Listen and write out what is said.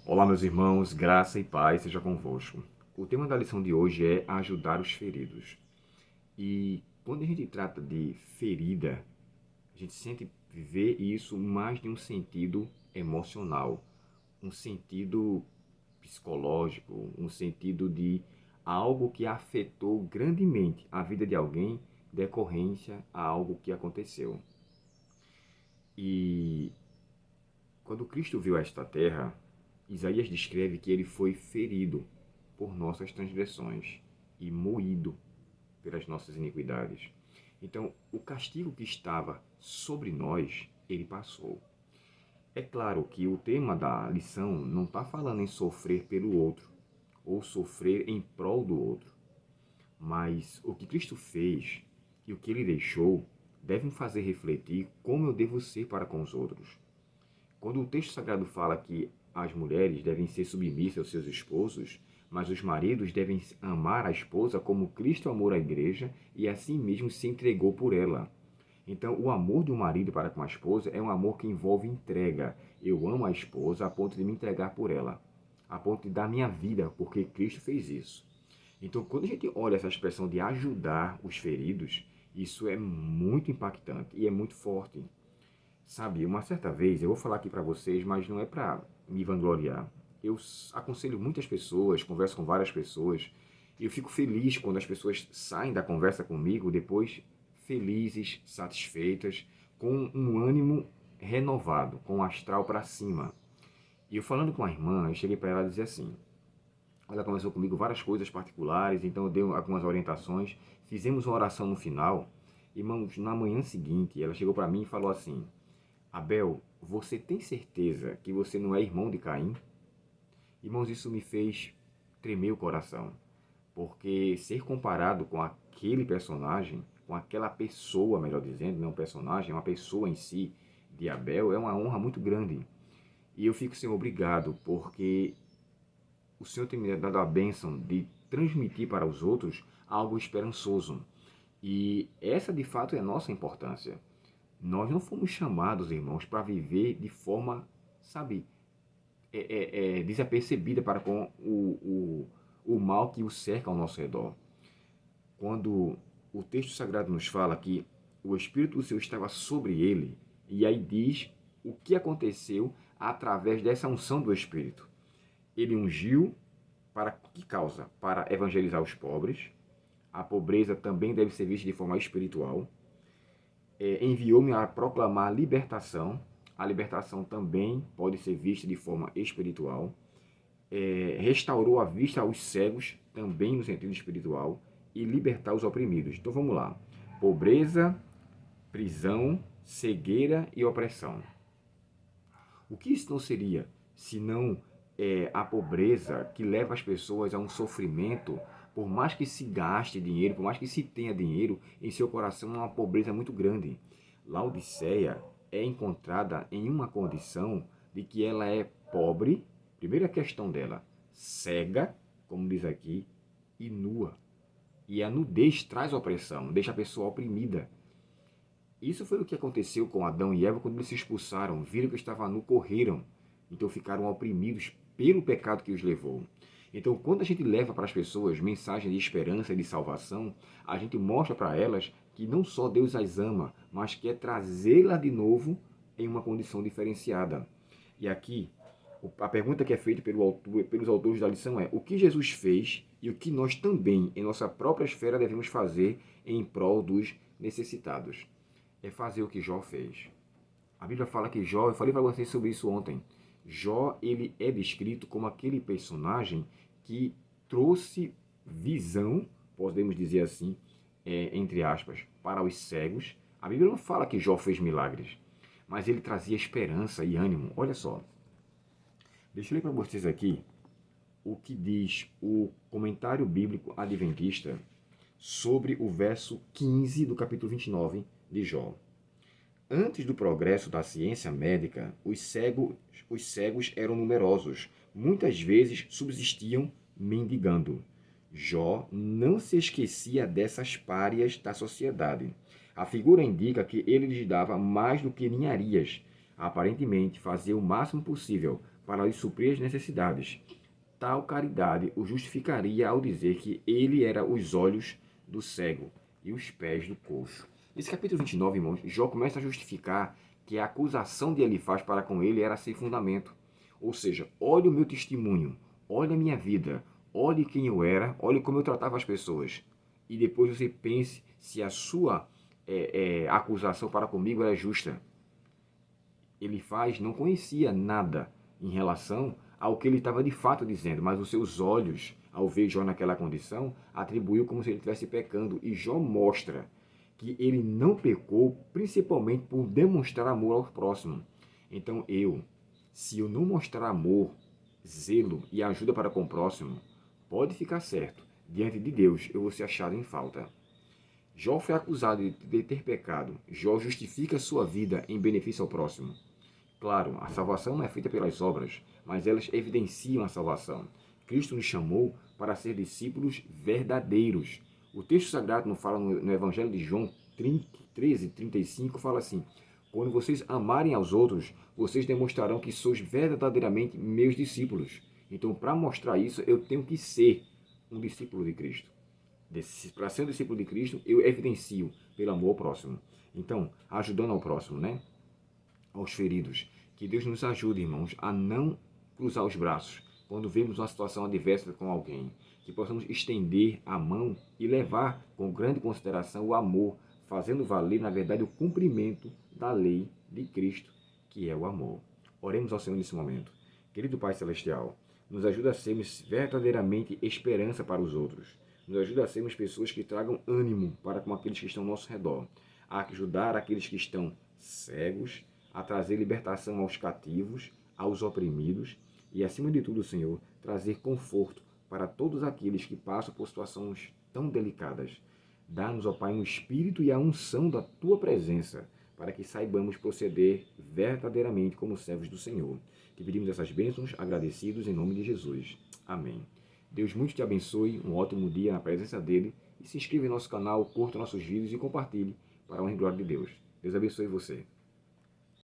Olá, meus irmãos, graça e paz seja convosco. O tema da lição de hoje é ajudar os feridos. E quando a gente trata de ferida, a gente sente ver isso mais de um sentido emocional, um sentido psicológico, um sentido de algo que afetou grandemente a vida de alguém decorrência a algo que aconteceu. E quando Cristo veio a esta terra, Isaías descreve que ele foi ferido por nossas transgressões e moído pelas nossas iniquidades. Então, o castigo que estava sobre nós, ele passou. É claro que o tema da lição não está falando em sofrer pelo outro ou sofrer em prol do outro, mas o que Cristo fez e o que ele deixou deve me fazer refletir como eu devo ser para com os outros. Quando o texto sagrado fala que as mulheres devem ser submissas aos seus esposos, mas os maridos devem amar a esposa como Cristo amou a igreja e assim mesmo se entregou por ela. Então, o amor de um marido para com a esposa é um amor que envolve entrega. Eu amo a esposa a ponto de me entregar por ela, a ponto de dar minha vida, porque Cristo fez isso. Então, quando a gente olha essa expressão de ajudar os feridos, isso é muito impactante e é muito forte. Sabe, uma certa vez, eu vou falar aqui para vocês, mas não é para me vangloriar. Eu aconselho muitas pessoas, converso com várias pessoas, e eu fico feliz quando as pessoas saem da conversa comigo depois felizes, satisfeitas, com um ânimo renovado, com o astral para cima. E eu falando com a irmã, eu cheguei para ela e dizer assim: ela conversou comigo várias coisas particulares, então eu dei algumas orientações, fizemos uma oração no final, irmãos, na manhã seguinte, ela chegou para mim e falou assim: Abel, você tem certeza que você não é irmão de Caim? Irmãos, isso me fez tremer o coração, porque ser comparado com aquele personagem, com aquela pessoa, melhor dizendo, não um personagem, uma pessoa em si, de Abel, é uma honra muito grande. E eu fico sem obrigado, porque o Senhor tem me dado a bênção de transmitir para os outros algo esperançoso. E essa, de fato, é a nossa importância. Nós não fomos chamados, irmãos, para viver de forma, sabe, desapercebida para com o mal que o cerca ao nosso redor. Quando o texto sagrado nos fala que o Espírito do Senhor estava sobre ele, e aí diz o que aconteceu através dessa unção do Espírito. Ele ungiu para que causa? Para evangelizar os pobres. A pobreza também deve ser vista de forma espiritual. Enviou-me a proclamar a libertação. A libertação também pode ser vista de forma espiritual. Restaurou a vista aos cegos, também no sentido espiritual, e libertar os oprimidos. Então vamos lá: pobreza, prisão, cegueira e opressão. O que isso não seria senão a pobreza que leva as pessoas a um sofrimento? Por mais que se gaste dinheiro, por mais que se tenha dinheiro, em seu coração há uma pobreza muito grande. Laodiceia é encontrada em uma condição de que ela é pobre, primeira questão dela, cega, como diz aqui, e nua. E a nudez traz opressão, deixa a pessoa oprimida. Isso foi o que aconteceu com Adão e Eva quando eles se expulsaram, viram que estava nu, correram. Então ficaram oprimidos pelo pecado que os levou. Então, quando a gente leva para as pessoas mensagem de esperança e de salvação, a gente mostra para elas que não só Deus as ama, mas quer trazê-la de novo em uma condição diferenciada. E aqui, a pergunta que é feita pelos autores da lição é: o que Jesus fez e o que nós também, em nossa própria esfera, devemos fazer em prol dos necessitados? É fazer o que Jó fez. A Bíblia fala que Jó, eu falei para vocês sobre isso ontem, Jó, ele é descrito como aquele personagem que trouxe visão, podemos dizer assim, entre aspas, para os cegos. A Bíblia não fala que Jó fez milagres, mas ele trazia esperança e ânimo. Olha só, deixa eu ler para vocês aqui o que diz o comentário bíblico adventista sobre o verso 15 do capítulo 29 de Jó. Antes do progresso da ciência médica, os cegos eram numerosos, muitas vezes subsistiam mendigando. Jó não se esquecia dessas párias da sociedade. A figura indica que ele lhes dava mais do que ninharias. Aparentemente, fazia o máximo possível para lhe suprir as necessidades. Tal caridade o justificaria ao dizer que ele era os olhos do cego e os pés do coxo. Nesse capítulo 29, irmãos, Jó começa a justificar que a acusação de Elifaz para com ele era sem fundamento. Ou seja, olhe o meu testemunho, olhe a minha vida, olhe quem eu era, olhe como eu tratava as pessoas. E depois você pense se a sua acusação para comigo era justa. Elifaz não conhecia nada em relação ao que ele estava de fato dizendo, mas os seus olhos, ao ver Jó naquela condição, atribuiu como se ele estivesse pecando. E Jó mostra que ele não pecou principalmente por demonstrar amor ao próximo. Então se eu não mostrar amor, zelo e ajuda para com o próximo, pode ficar certo, diante de Deus eu vou ser achado em falta. Jó foi acusado de ter pecado. Jó justifica sua vida em benefício ao próximo. Claro, a salvação não é feita pelas obras, mas elas evidenciam a salvação. Cristo nos chamou para ser discípulos verdadeiros. O texto sagrado nos fala no Evangelho de João 13:35, fala assim: quando vocês amarem aos outros, vocês demonstrarão que sois verdadeiramente meus discípulos. Então, para mostrar isso, eu tenho que ser um discípulo de Cristo. Para ser um discípulo de Cristo, eu evidencio pelo amor ao próximo. Então, ajudando ao próximo, né? Aos feridos. Que Deus nos ajude, irmãos, a não cruzar os braços quando vemos uma situação adversa com alguém. Que possamos estender a mão e levar com grande consideração o amor, fazendo valer, na verdade, o cumprimento da lei de Cristo, que é o amor. Oremos ao Senhor nesse momento. Querido Pai Celestial, nos ajuda a sermos verdadeiramente esperança para os outros. Nos ajuda a sermos pessoas que tragam ânimo para com aqueles que estão ao nosso redor. A ajudar aqueles que estão cegos, a trazer libertação aos cativos, aos oprimidos e, acima de tudo, Senhor, trazer conforto para todos aqueles que passam por situações tão delicadas. Dá-nos, ó Pai, um espírito e a unção da Tua presença, para que saibamos proceder verdadeiramente como servos do Senhor. Te pedimos essas bênçãos agradecidos em nome de Jesus. Amém. Deus muito te abençoe, um ótimo dia na presença dEle, e se inscreva em nosso canal, curta nossos vídeos e compartilhe para a honra e glória de Deus. Deus abençoe você.